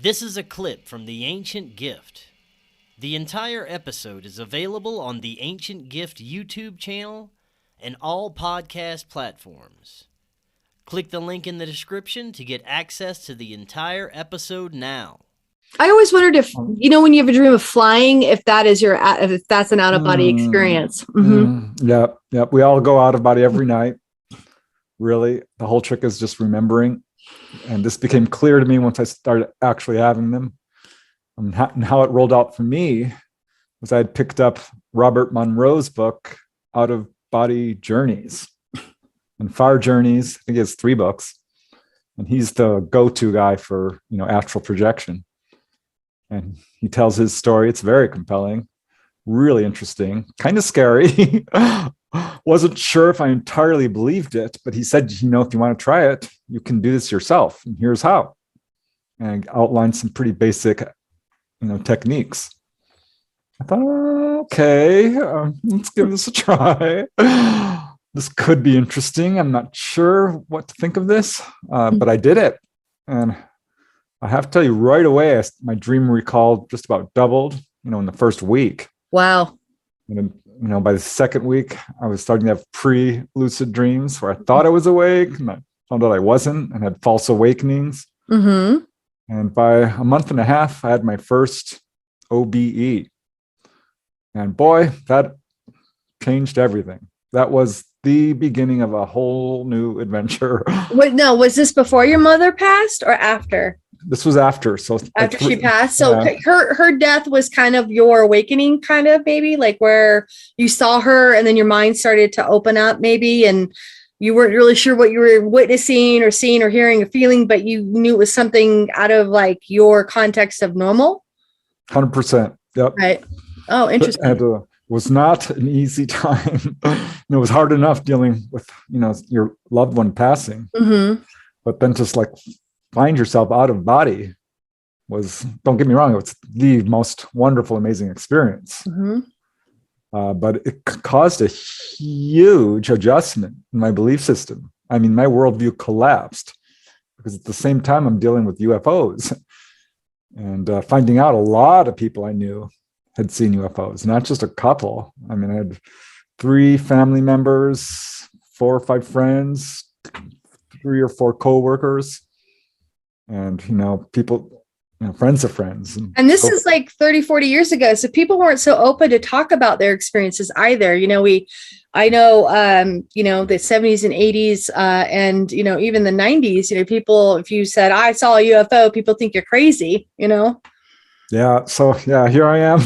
This is a clip from The Ancient Gift. The entire episode is available on the Ancient Gift YouTube channel and all podcast platforms. Click the link in the description to get access to the entire episode now. I always wondered if, when you have a dream of flying, if that's an out of body experience. Yep. We all go out of body every night. Really, the whole trick is just remembering. And this became clear to me once I started actually having them. And how it rolled out for me was I had picked up Robert Monroe's book, Out of Body Journeys and Far Journeys. I think he has 3 books. And he's the go-to guy for, astral projection. And he tells his story. It's very compelling, really interesting, kind of scary. Wasn't sure if I entirely believed it, but he said, if you want to try it, you can do this yourself. And here's how. And outlined some pretty basic, techniques. I thought, okay, let's give this a try. This could be interesting. I'm not sure what to think of this, but I did it. And I have to tell you right away, my dream recall just about doubled, in the first week. Wow. And then, by the second week, I was starting to have pre-lucid dreams where I thought I was awake and I found out I wasn't and had false awakenings. Mm-hmm. And by a month and a half, I had my first OBE. And boy, that changed everything. That was the beginning of a whole new adventure. Wait, no, was this before your mother passed or after? This was after. So after she passed. So her death was kind of your awakening, kind of, maybe, like where you saw her and then your mind started to open up, maybe, and you weren't really sure what you were witnessing or seeing or hearing or feeling, but you knew it was something out of like your context of normal. 100%. Yep. Right. Oh, interesting. And it was not an easy time. It was hard enough dealing with, your loved one passing, but then just like find yourself out of body was, don't get me wrong, it was the most wonderful, amazing experience. But it caused a huge adjustment in my belief system. I mean, my worldview collapsed because at the same time I'm dealing with UFOs and finding out a lot of people I knew had seen UFOs, not just a couple. I mean, I had 3 family members, 4 or 5 friends, 3 or 4 coworkers, and, people, friends of friends. And this is like 30, 40 years ago. So people weren't so open to talk about their experiences either. I know, the 70s and 80s and, even the 90s, people, if you said, I saw a UFO, people think you're crazy, Yeah. So, here I am,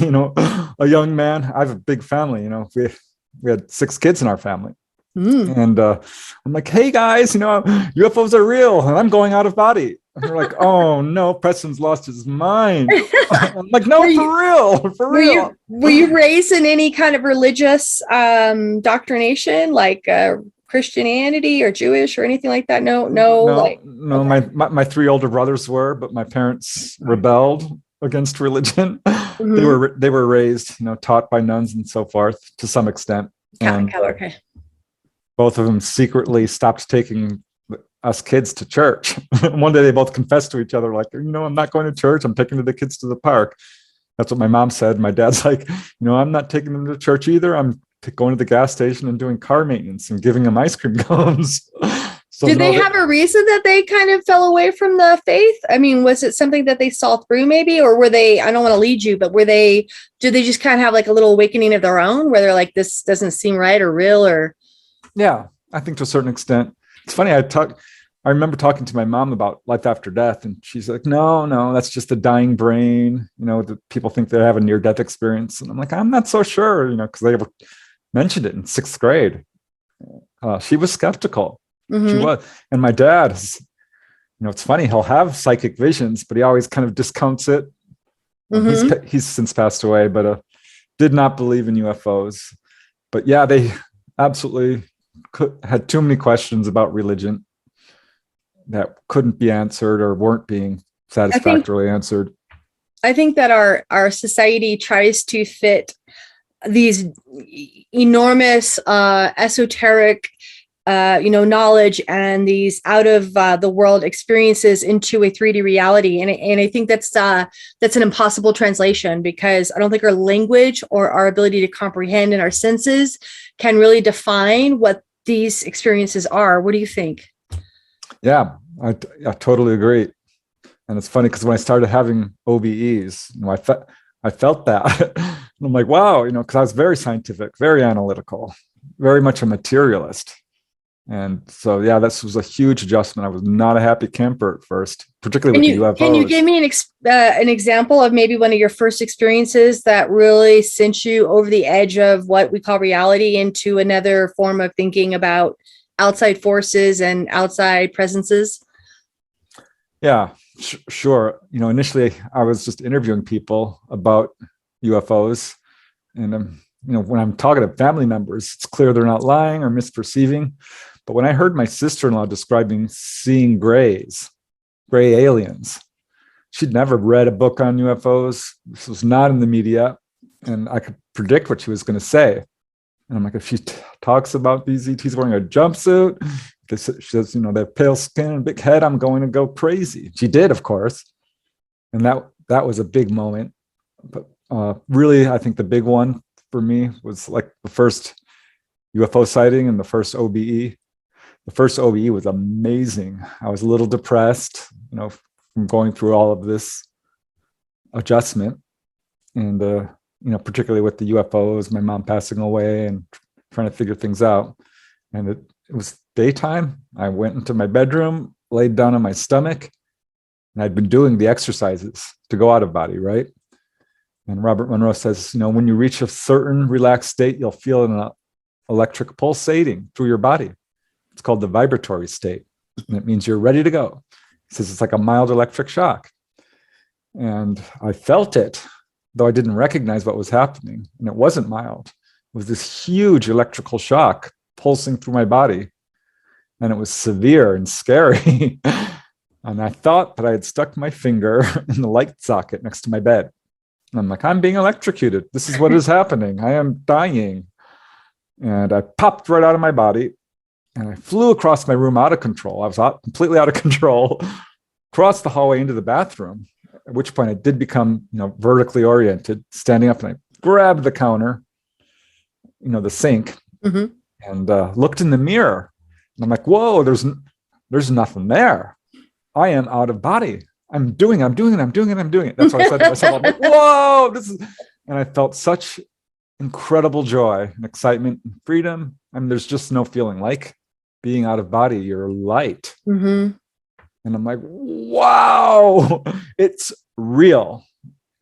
a young man. I have a big family, we had 6 kids in our family. And I'm like, hey guys, UFOs are real and I'm going out of body. And they're like, oh no, Preston's lost his mind. I'm like, no, for real. Were you raised in any kind of religious doctrination, like Christianity or Jewish or anything like that? No. Okay. My 3 older brothers were, but my parents rebelled against religion. They were raised, taught by nuns and so forth to some extent. Okay. Both of them secretly stopped taking us kids to church. One day they both confessed to each other, like, I'm not going to church. I'm taking the kids to the park. That's what my mom said. My dad's like, I'm not taking them to church either. I'm going to the gas station and doing car maintenance and giving them ice cream cones. So did they have a reason that they kind of fell away from the faith? I mean, was it something that they saw through maybe, or were they, I don't want to lead you, but did they just kind of have like a little awakening of their own where they're like, this doesn't seem right or real or? Yeah, I think to a certain extent. It's funny. I remember talking to my mom about life after death, and she's like, no, that's just the dying brain. That people think they have a near-death experience. And I'm like, I'm not so sure, because they ever mentioned it in 6th grade. She was skeptical. She was. And my dad is, it's funny, he'll have psychic visions, but he always kind of discounts it. He's since passed away, but did not believe in UFOs. But yeah, they absolutely had too many questions about religion that couldn't be answered or weren't being satisfactorily answered. I think that our society tries to fit these enormous esoteric knowledge and these out of the world experiences into a 3D reality. And I think that's an impossible translation, because I don't think our language or our ability to comprehend and our senses can really define what these experiences are. What do you think? Yeah, I totally agree. And it's funny because when I started having OBEs, I felt that. And I'm like, wow, because I was very scientific, very analytical, very much a materialist. And so, yeah, this was a huge adjustment. I was not a happy camper at first, particularly with the UFOs. Can you give me an example of maybe one of your first experiences that really sent you over the edge of what we call reality into another form of thinking about outside forces and outside presences? Yeah, sure. Initially I was just interviewing people about UFOs, and when I'm talking to family members, it's clear they're not lying or misperceiving. But when I heard my sister-in-law describing seeing gray aliens, she'd never read a book on UFOs. This was not in the media, and I could predict what she was going to say. And I'm like, if she talks about these ETs wearing a jumpsuit, she says, they have pale skin and big head, I'm going to go crazy. She did, of course. And that was a big moment. But really, I think the big one for me was like the first UFO sighting and the first OBE. The first OBE was amazing. I was a little depressed, from going through all of this adjustment. And, particularly with the UFOs, my mom passing away and trying to figure things out. And it was daytime. I went into my bedroom, laid down on my stomach, and I'd been doing the exercises to go out of body, right? And Robert Monroe says, when you reach a certain relaxed state, you'll feel an electric pulsating through your body. It's called the vibratory state. And it means you're ready to go. He says it's like a mild electric shock. And I felt it, though I didn't recognize what was happening. And it wasn't mild. It was this huge electrical shock pulsing through my body. And it was severe and scary. And I thought that I had stuck my finger in the light socket next to my bed. And I'm like, I'm being electrocuted. This is what is happening. I am dying. And I popped right out of my body. And I flew across my room out of control. I was completely out of control, across the hallway into the bathroom, at which point I did become, vertically oriented, standing up, and I grabbed the counter, the sink, and looked in the mirror. And I'm like, whoa, there's nothing there. I am out of body. I'm doing it. That's what I said to myself. I'm like, whoa, and I felt such incredible joy and excitement and freedom. I mean, there's just no feeling like being out of body. You're light. And I'm like, wow, it's real.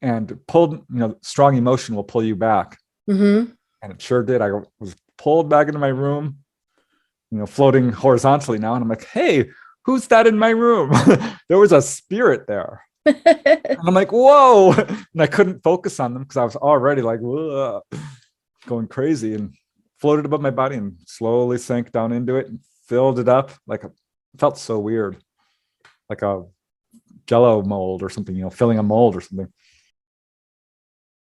And pulled, strong emotion will pull you back. And it sure did. I was pulled back into my room, floating horizontally now. And I'm like, hey, who's that in my room? There was a spirit there. And I'm like, whoa. And I couldn't focus on them because I was already like, whoa, going crazy, and floated above my body and slowly sank down into it and filled it up. It felt so weird, like a Jello mold or something, filling a mold or something.